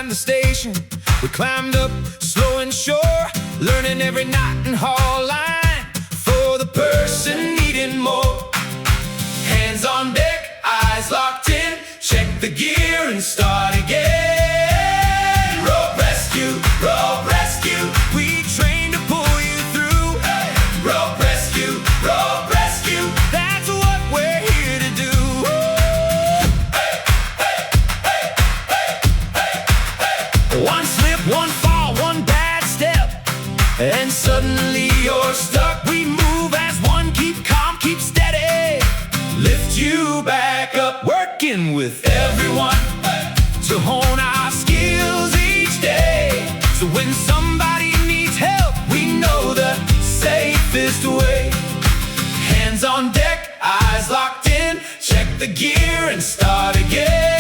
behind the station. We climbed up slow and sure, learning every knot and haul line for the person needing more. Hands on deck, eyes locked in, check the gear and start again. Rope rescue, we train to pull you through. Hey. Rope rescue, that's what we're here to do. Hey, hey, hey, hey, hey, hey. One slip, one fall, one bad step, and suddenly you're stuck. We move as one, keep calm, keep steady, lift you back up, working with everyone to hone our skills each day. So when somebody needs help, we know the safest way. Hands on deck, eyes locked in, check the gear and start again.